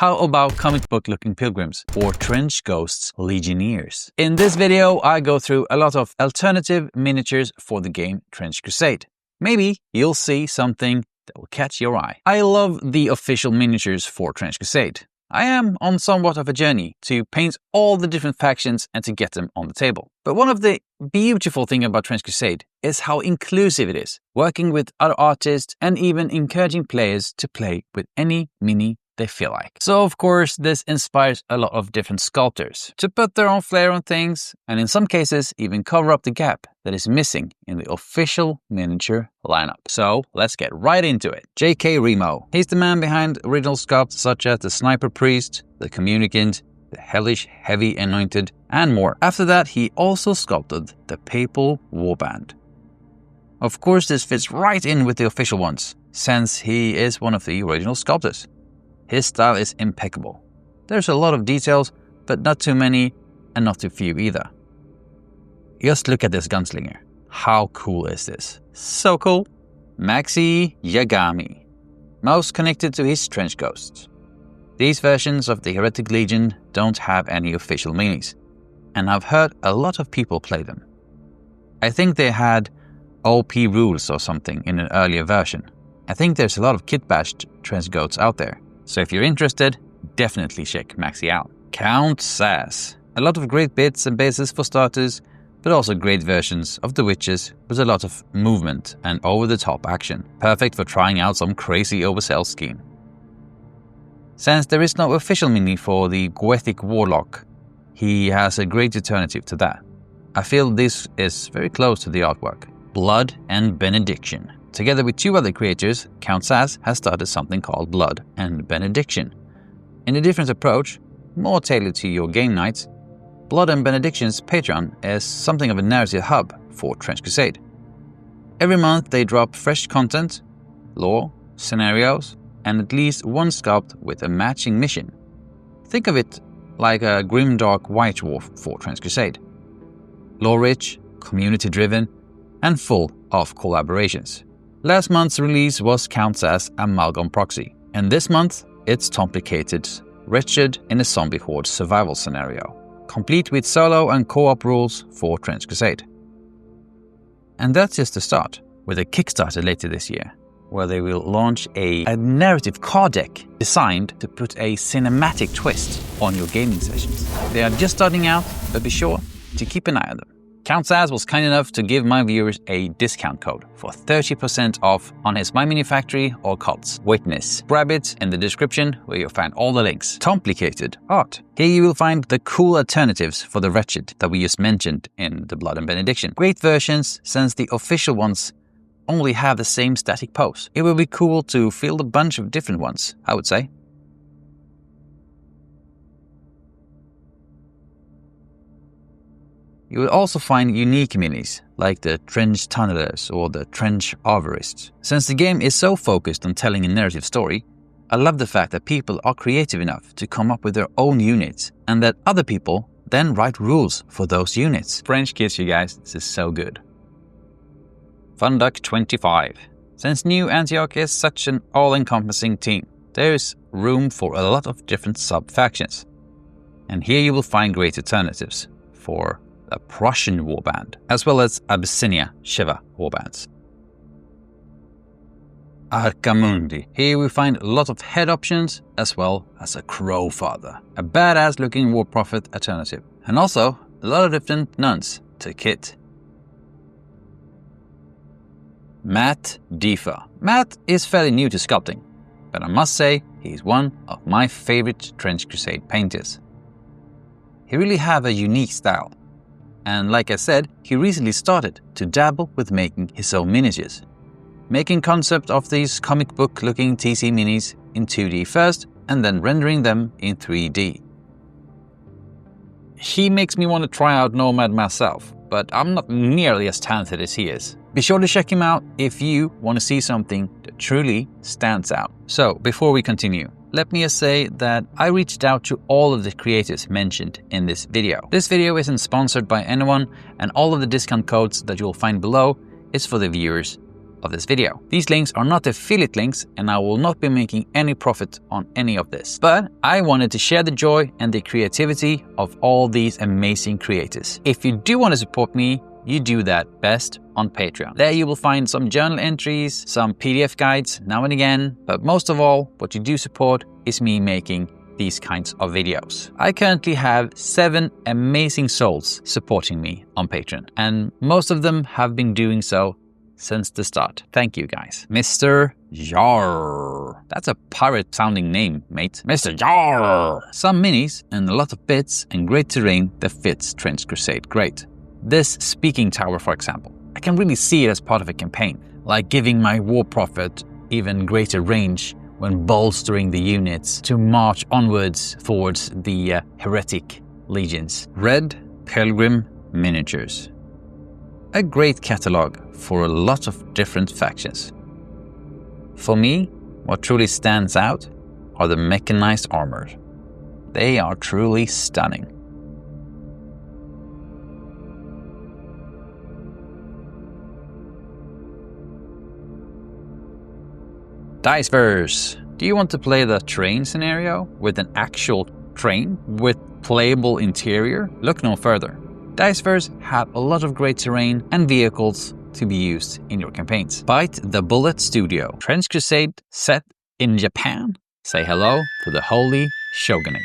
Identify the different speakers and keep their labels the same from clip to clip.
Speaker 1: How about comic book looking pilgrims or trench ghosts legionnaires? In this video, I go through a lot of alternative miniatures for the game Trench Crusade. Maybe you'll see something that will catch your eye. I love the official miniatures for Trench Crusade. I am on somewhat of a journey to paint all the different factions and to get them on the table. But one of the beautiful things about Trench Crusade is how inclusive it is, working with other artists and even encouraging players to play with any mini they feel like. So of course this inspires a lot of different sculptors to put their own flair on things and in some cases even cover up the gap that is missing in the official miniature lineup. So let's get right into it. JK Remo. He's the man behind original sculpts such as the Sniper Priest, the Communicant, the Hellish Heavy Anointed and more. After that he also sculpted the Papal Warband. Of course this fits right in with the official ones since he is one of the original sculptors. His style is impeccable. There's a lot of details, but not too many and not too few either. Just look at this gunslinger. How cool is this? So cool. Maxi Yagami. Most connected to his trench ghosts. These versions of the Heretic Legion don't have any official minis, and I've heard a lot of people play them. I think they had OP rules or something in an earlier version. I think there's a lot of kit-bashed trench ghosts out there. So if you're interested, definitely check Maxi out. Count Sass. A lot of great bits and bases for starters, but also great versions of the witches with a lot of movement and over-the-top action. Perfect for trying out some crazy oversell scheme. Since there is no official mini for the Goethic Warlock, he has a great alternative to that. I feel this is very close to the artwork. Blood and Benediction. Together with two other creators, Count Sass has started something called Blood and Benediction. In a different approach, more tailored to your game nights, Blood and Benediction's Patreon is something of a narrative hub for Trench Crusade. Every month they drop fresh content, lore, scenarios, and at least one sculpt with a matching mission. Think of it like a grimdark White Dwarf for Trench Crusade. Lore-rich, community-driven, and full of collaborations. Last month's release was Count Sass Amalgam Proxy, and this month it's Tomplicated Wretched in a Zombie Horde survival scenario, complete with solo and co-op rules for Trench Crusade. And that's just the start, with a Kickstarter later this year, where they will launch a narrative card deck designed to put a cinematic twist on your gaming sessions. They are just starting out, but be sure to keep an eye on them. Count Sass was kind enough to give my viewers a discount code for 30% off on his My Mini Factory or cults. Witness. Grab it in the description where you'll find all the links. Tomplicated Art. Here you will find the cool alternatives for the Wretched that we just mentioned in the Blood and Benediction. Great versions since the official ones only have the same static pose. It will be cool to field a bunch of different ones, I would say. You will also find unique minis, like the Trench Tunnelers or the Trench Arvorists. Since the game is so focused on telling a narrative story, I love the fact that people are creative enough to come up with their own units, and that other people then write rules for those units. French kiss, you guys, this is so good. Funuck 25. Since New Antioch is such an all-encompassing team, there is room for a lot of different sub-factions. And here you will find great alternatives for a Prussian warband, as well as Abyssinia Shiva warbands. Arcamundi. Here we find a lot of head options, as well as a Crow Father, a badass looking war prophet alternative, and also a lot of different nuns to kit. Matt Difa. Matt is fairly new to sculpting, but I must say he's one of my favorite Trench Crusade painters. He really has a unique style. And like I said, he recently started to dabble with making his own miniatures. Making concept of these comic book looking TC minis in 2D first and then rendering them in 3D. He makes me want to try out Nomad myself, but I'm not nearly as talented as he is. Be sure to check him out if you want to see something that truly stands out. So before we continue, let me just say that I reached out to all of the creators mentioned in this video. This video isn't sponsored by anyone, and all of the discount codes that you'll find below is for the viewers of this video. These links are not affiliate links and I will not be making any profit on any of this. But I wanted to share the joy and the creativity of all these amazing creators. If you do want to support me, you do that best on Patreon. There you will find some journal entries, some PDF guides now and again, but most of all, what you do support is me making these kinds of videos. I currently have 7 amazing souls supporting me on Patreon, and most of them have been doing so since the start. Thank you guys. MrJarrrrr. That's a pirate sounding name, mate. MrJarrrrr. Some minis and a lot of bits and great terrain that fits Trench Crusade great. This speaking tower, for example, I can really see it as part of a campaign, like giving my war prophet even greater range when bolstering the units to march onwards towards the heretic legions. Red Pilgrim Miniatures. A great catalog for a lot of different factions. For me, what truly stands out are the mechanized armors. They are truly stunning. Diceverse. Do you want to play the train scenario with an actual train with playable interior? Look no further. Diceverse have a lot of great terrain and vehicles to be used in your campaigns. BiteTheBulletStudio. Trench Crusade set in Japan? Say hello to the Holy Shogunate.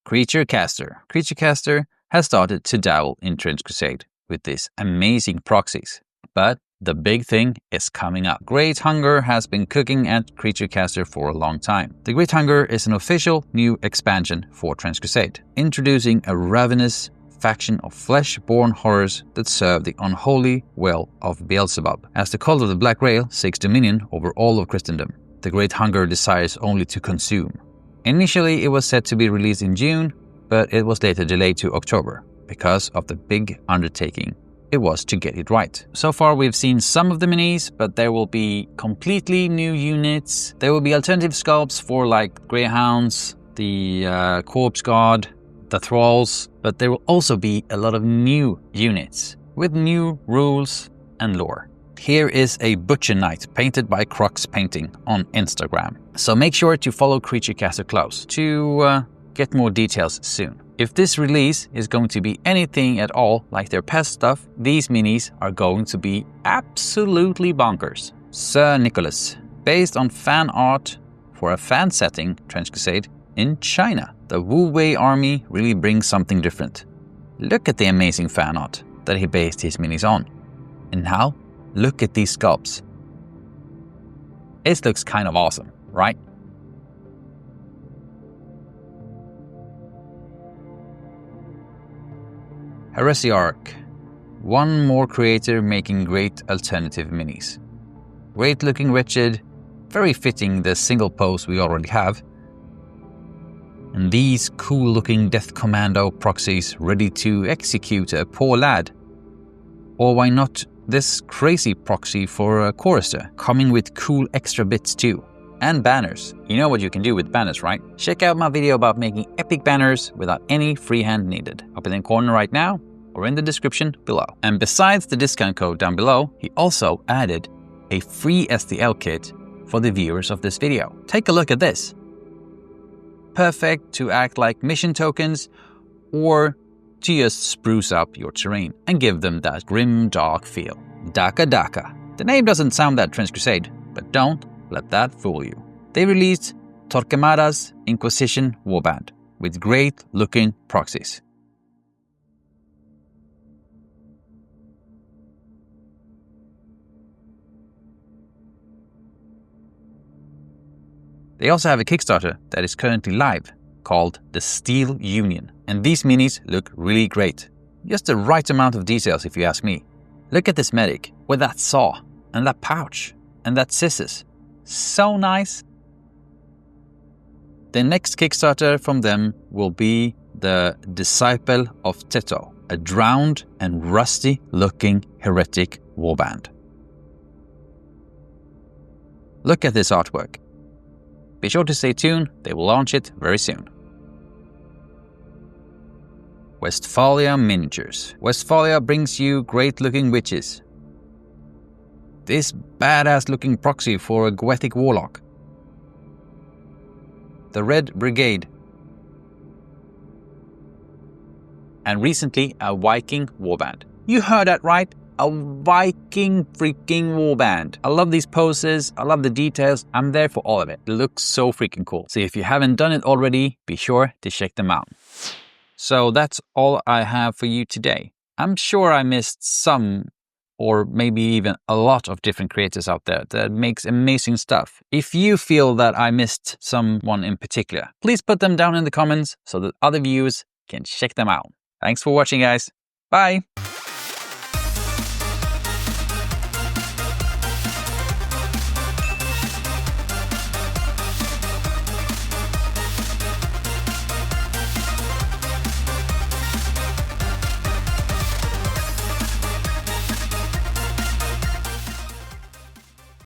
Speaker 1: Creature Caster. Creature Caster has started to dabble in Trench Crusade with these amazing proxies. But the big thing is coming up. Great Hunger has been cooking at Creature Caster for a long time. The Great Hunger is an official new expansion for Trench Crusade, introducing a ravenous faction of flesh-born horrors that serve the unholy will of Beelzebub. As the cult of the Black Rail seeks dominion over all of Christendom, the Great Hunger desires only to consume. Initially, it was set to be released in June, but it was later delayed to October because of the big undertaking it was to get it right. So far, we've seen some of the minis, but there will be completely new units. There will be alternative sculpts for like Greyhounds, the Corpse Guard, the Thralls, but there will also be a lot of new units with new rules and lore. Here is a Butcher Knight painted by Crocs Painting on Instagram. So make sure to follow Creature Caster close to get more details soon. If this release is going to be anything at all like their past stuff, these minis are going to be absolutely bonkers. Sir Nicholas, based on fan art for a fan setting Trench Crusade in China. The Wu Wei army really brings something different. Look at the amazing fan art that he based his minis on. And now, look at these sculpts. It looks kind of awesome, right? Heresy Arc. One more creator making great alternative minis. Great looking wretched, very fitting the single pose we already have. And these cool looking Death Commando proxies ready to execute a poor lad. Or why not this crazy proxy for a chorister, coming with cool extra bits too. And banners. You know what you can do with banners, right? Check out my video about making epic banners without any freehand needed. Up in the corner right now, or in the description below. And besides the discount code down below, he also added a free STL kit for the viewers of this video. Take a look at this. Perfect to act like mission tokens, or to just spruce up your terrain and give them that grim, dark feel. Dakka Dakka. The name doesn't sound that Trench Crusade, but don't let that fool you. They released Torquemada's Inquisition Warband with great looking proxies. They also have a Kickstarter that is currently live called the Steel Union. And these minis look really great. Just the right amount of details if you ask me. Look at this medic with that saw and that pouch and that scissors. So nice. The next Kickstarter from them will be the Disciple of Teto, a drowned and rusty looking heretic warband. Look at this artwork. Be sure to stay tuned, they will launch it very soon. Westfalia Miniatures. Westfalia brings you great looking witches. This badass looking proxy for a Goetic warlock. The Red Brigade. And recently a Viking warband. You heard that right, a Viking freaking warband. I love these poses, I love the details, I'm there for all of it. It looks so freaking cool. So if you haven't done it already, be sure to check them out. So that's all I have for you today. I'm sure I missed some, or maybe even a lot of different creators out there that makes amazing stuff. If you feel that I missed someone in particular, please put them down in the comments so that other viewers can check them out. Thanks for watching, guys. Bye!